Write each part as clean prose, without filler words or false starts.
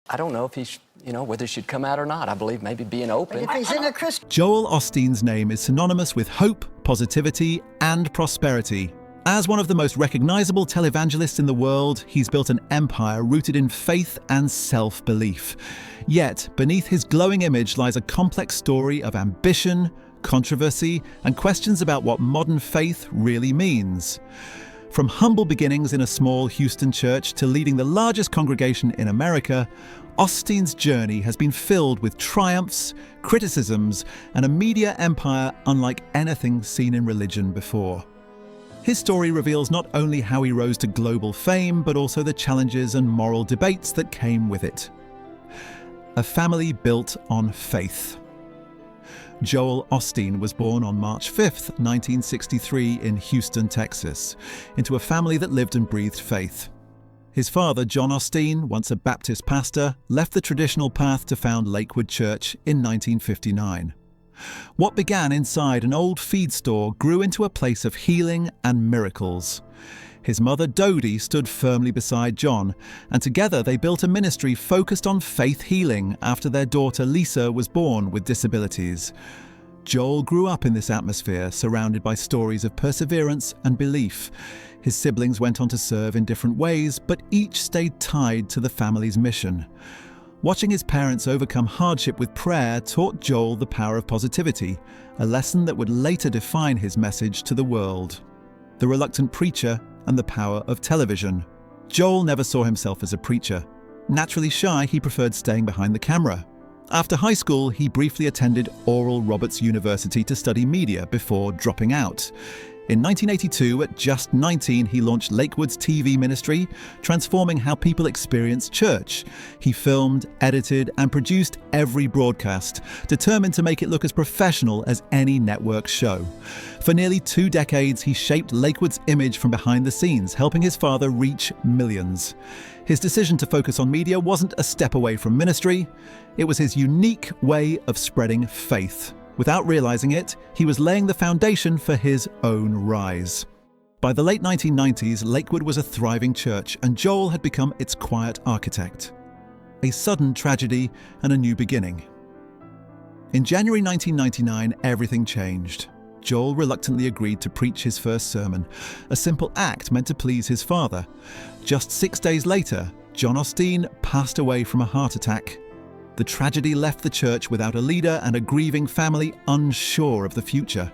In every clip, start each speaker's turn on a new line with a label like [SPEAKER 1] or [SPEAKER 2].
[SPEAKER 1] I don't know if whether he should come out or not. I believe maybe being open.
[SPEAKER 2] If he's in a Christian...
[SPEAKER 3] Joel Osteen's name is synonymous with hope, positivity, and prosperity. As one of the most recognizable televangelists in the world, he's built an empire rooted in faith and self-belief. Yet, beneath his glowing image lies a complex story of ambition, controversy, and questions about what modern faith really means. From humble beginnings in a small Houston church to leading the largest congregation in America, Osteen's journey has been filled with triumphs, criticisms, and a media empire unlike anything seen in religion before. His story reveals not only how he rose to global fame, but also the challenges and moral debates that came with it. A family built on faith. Joel Osteen was born on March 5th, 1963 in Houston, Texas, into a family that lived and breathed faith. His father, John Osteen, once a Baptist pastor, left the traditional path to found Lakewood Church in 1959. What began inside an old feed store grew into a place of healing and miracles. His mother, Dodie, stood firmly beside John, and together they built a ministry focused on faith healing after their daughter Lisa was born with disabilities. Joel grew up in this atmosphere, surrounded by stories of perseverance and belief. His siblings went on to serve in different ways, but each stayed tied to the family's mission. Watching his parents overcome hardship with prayer taught Joel the power of positivity, a lesson that would later define his message to the world. The reluctant preacher and the power of television. Joel never saw himself as a preacher. Naturally shy, he preferred staying behind the camera. After high school, he briefly attended Oral Roberts University to study media before dropping out. In 1982, at just 19, he launched Lakewood's TV ministry, transforming how people experience church. He filmed, edited, and produced every broadcast, determined to make it look as professional as any network show. For nearly 2 decades, he shaped Lakewood's image from behind the scenes, helping his father reach millions. His decision to focus on media wasn't a step away from ministry. It was his unique way of spreading faith. Without realizing it, he was laying the foundation for his own rise. By the late 1990s, Lakewood was a thriving church, and Joel had become its quiet architect. A sudden tragedy and a new beginning. In January 1999, everything changed. Joel reluctantly agreed to preach his first sermon, a simple act meant to please his father. Just 6 days later, John Osteen passed away from a heart attack. The tragedy left the church without a leader and a grieving family unsure of the future.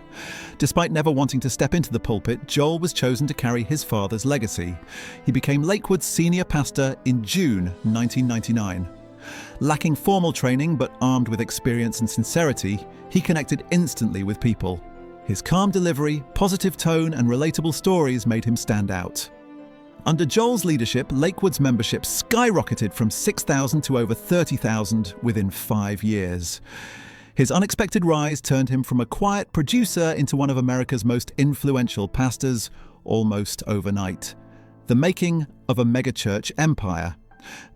[SPEAKER 3] Despite never wanting to step into the pulpit, Joel was chosen to carry his father's legacy. He became Lakewood's senior pastor in June 1999. Lacking formal training but armed with experience and sincerity, he connected instantly with people. His calm delivery, positive tone, and relatable stories made him stand out. Under Joel's leadership, Lakewood's membership skyrocketed from 6,000 to over 30,000 within 5 years. His unexpected rise turned him from a quiet producer into one of America's most influential pastors almost overnight. The making of a megachurch empire.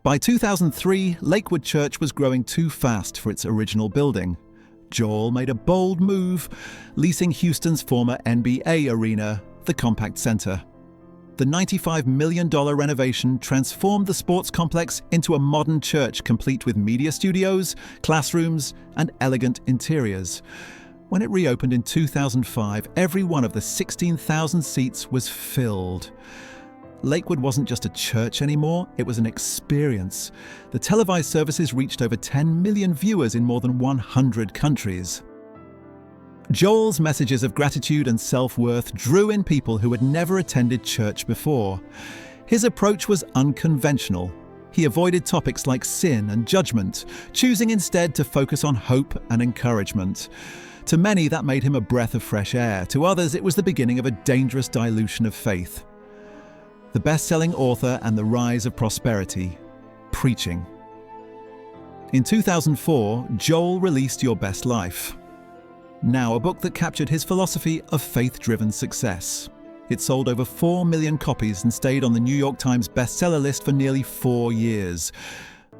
[SPEAKER 3] By 2003, Lakewood Church was growing too fast for its original building. Joel made a bold move, leasing Houston's former NBA arena, the Compact Center. The $95 million renovation transformed the sports complex into a modern church complete with media studios, classrooms, and elegant interiors. When it reopened in 2005, every one of the 16,000 seats was filled. Lakewood wasn't just a church anymore, it was an experience. The televised services reached over 10 million viewers in more than 100 countries. Joel's messages of gratitude and self-worth drew in people who had never attended church before. His approach was unconventional. He avoided topics like sin and judgment, choosing instead to focus on hope and encouragement. To many, that made him a breath of fresh air. To others, it was the beginning of a dangerous dilution of faith. The best-selling author and the rise of prosperity, preaching. In 2004, Joel released Your Best Life. Now a book that captured his philosophy of faith-driven success. It sold over 4 million copies and stayed on the New York Times bestseller list for nearly 4 years.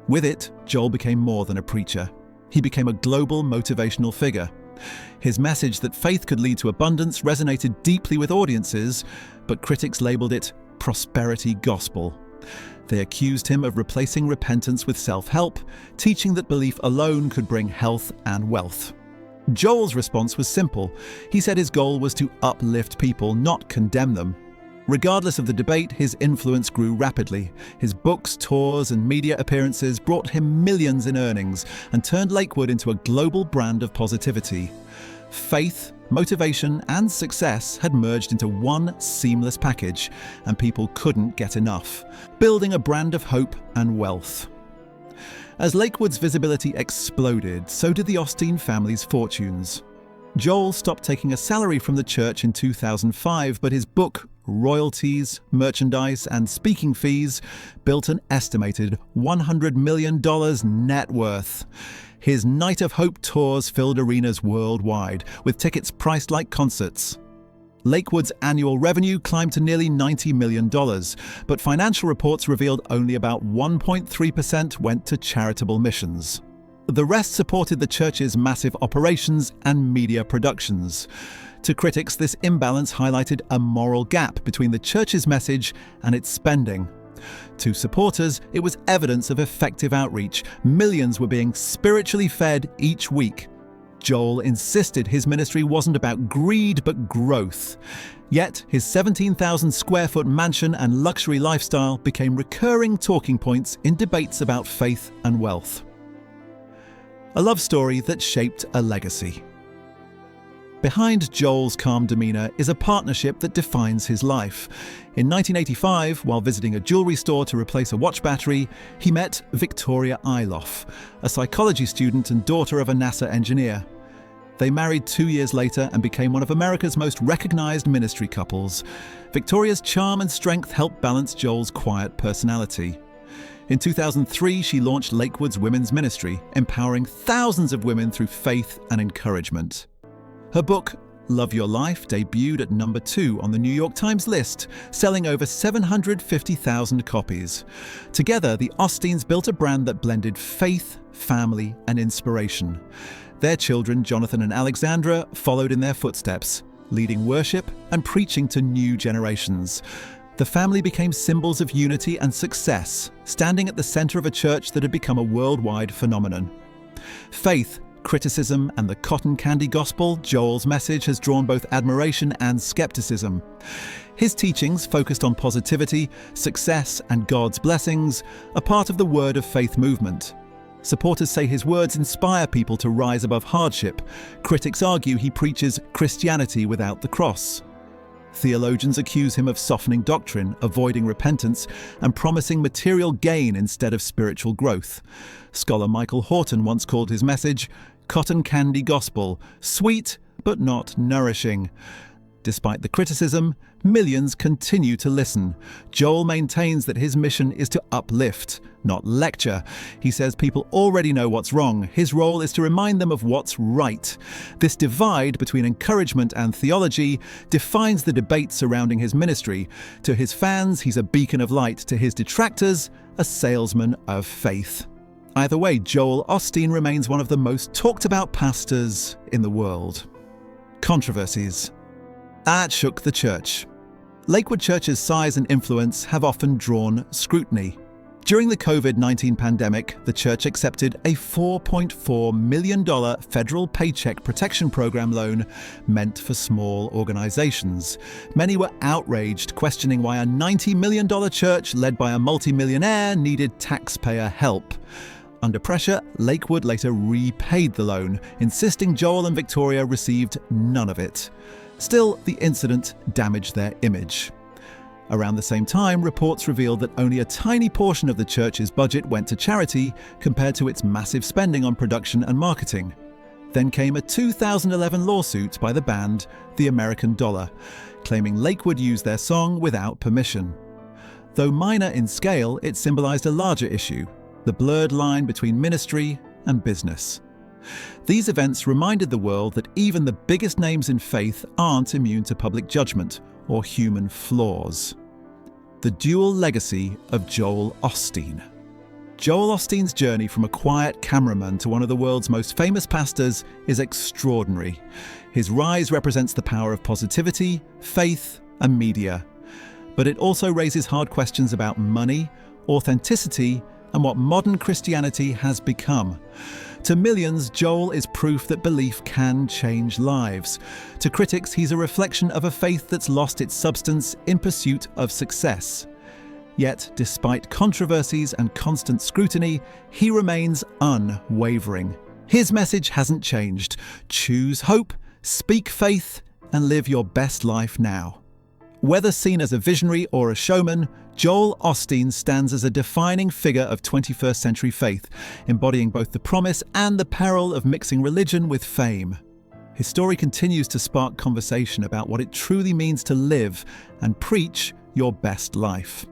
[SPEAKER 3] With it, Joel became more than a preacher. He became a global motivational figure. His message that faith could lead to abundance resonated deeply with audiences, but critics labeled it prosperity gospel. They accused him of replacing repentance with self-help, teaching that belief alone could bring health and wealth. Joel's response was simple. He said his goal was to uplift people, not condemn them. Regardless of the debate, his influence grew rapidly. His books, tours, and media appearances brought him millions in earnings and turned Lakewood into a global brand of positivity. Faith, motivation, and success had merged into one seamless package, and people couldn't get enough, building a brand of hope and wealth. As Lakewood's visibility exploded, so did the Osteen family's fortunes. Joel stopped taking a salary from the church in 2005, but his book, royalties, merchandise, and speaking fees built an estimated $100 million net worth. His Night of Hope tours filled arenas worldwide, with tickets priced like concerts. Lakewood's annual revenue climbed to nearly $90 million, but financial reports revealed only about 1.3% went to charitable missions. The rest supported the church's massive operations and media productions. To critics, this imbalance highlighted a moral gap between the church's message and its spending. To supporters, it was evidence of effective outreach. Millions were being spiritually fed each week. Joel insisted his ministry wasn't about greed but growth. Yet, his 17,000 square foot mansion and luxury lifestyle became recurring talking points in debates about faith and wealth. A love story that shaped a legacy. Behind Joel's calm demeanor is a partnership that defines his life. In 1985, while visiting a jewelry store to replace a watch battery, he met Victoria Iloff, a psychology student and daughter of a NASA engineer. They married 2 years later and became one of America's most recognized ministry couples. Victoria's charm and strength helped balance Joel's quiet personality. In 2003, she launched Lakewood's women's ministry, empowering thousands of women through faith and encouragement. Her book, Love Your Life, debuted at number 2 on the New York Times list, selling over 750,000 copies. Together, the Osteens built a brand that blended faith, family, and inspiration. Their children, Jonathan and Alexandra, followed in their footsteps, leading worship and preaching to new generations. The family became symbols of unity and success, standing at the center of a church that had become a worldwide phenomenon. Faith, criticism, and the cotton candy gospel, Joel's message has drawn both admiration and skepticism. His teachings, focused on positivity, success, and God's blessings, are part of the Word of Faith movement. Supporters say his words inspire people to rise above hardship. Critics argue he preaches Christianity without the cross. Theologians accuse him of softening doctrine, avoiding repentance, and promising material gain instead of spiritual growth. Scholar Michael Horton once called his message, "Cotton candy gospel, sweet but not nourishing." Despite the criticism, millions continue to listen. Joel maintains that his mission is to uplift, not lecture. He says people already know what's wrong. His role is to remind them of what's right. This divide between encouragement and theology defines the debate surrounding his ministry. To his fans, he's a beacon of light. To his detractors, a salesman of faith. Either way, Joel Osteen remains one of the most talked about pastors in the world. Controversies. That shook the church. Lakewood Church's size and influence have often drawn scrutiny. During the COVID-19 pandemic, the church accepted a $4.4 million federal Paycheck Protection Program loan meant for small organizations. Many were outraged, questioning why a $90 million church led by a multimillionaire needed taxpayer help. Under pressure, Lakewood later repaid the loan, insisting Joel and Victoria received none of it. Still, the incident damaged their image. Around the same time, reports revealed that only a tiny portion of the church's budget went to charity compared to its massive spending on production and marketing. Then came a 2011 lawsuit by the band The American Dollar, claiming Lakewood used their song without permission. Though minor in scale, it symbolized a larger issue, the blurred line between ministry and business. These events reminded the world that even the biggest names in faith aren't immune to public judgment or human flaws. The dual legacy of Joel Osteen. Joel Osteen's journey from a quiet cameraman to one of the world's most famous pastors is extraordinary. His rise represents the power of positivity, faith, and media. but it also raises hard questions about money, authenticity, and what modern Christianity has become. To millions, Joel is proof that belief can change lives. To critics, he's a reflection of a faith that's lost its substance in pursuit of success. Yet, despite controversies and constant scrutiny, he remains unwavering. His message hasn't changed. Choose hope, speak faith, and live your best life now. Whether seen as a visionary or a showman, Joel Osteen stands as a defining figure of 21st century faith, embodying both the promise and the peril of mixing religion with fame. His story continues to spark conversation about what it truly means to live and preach your best life.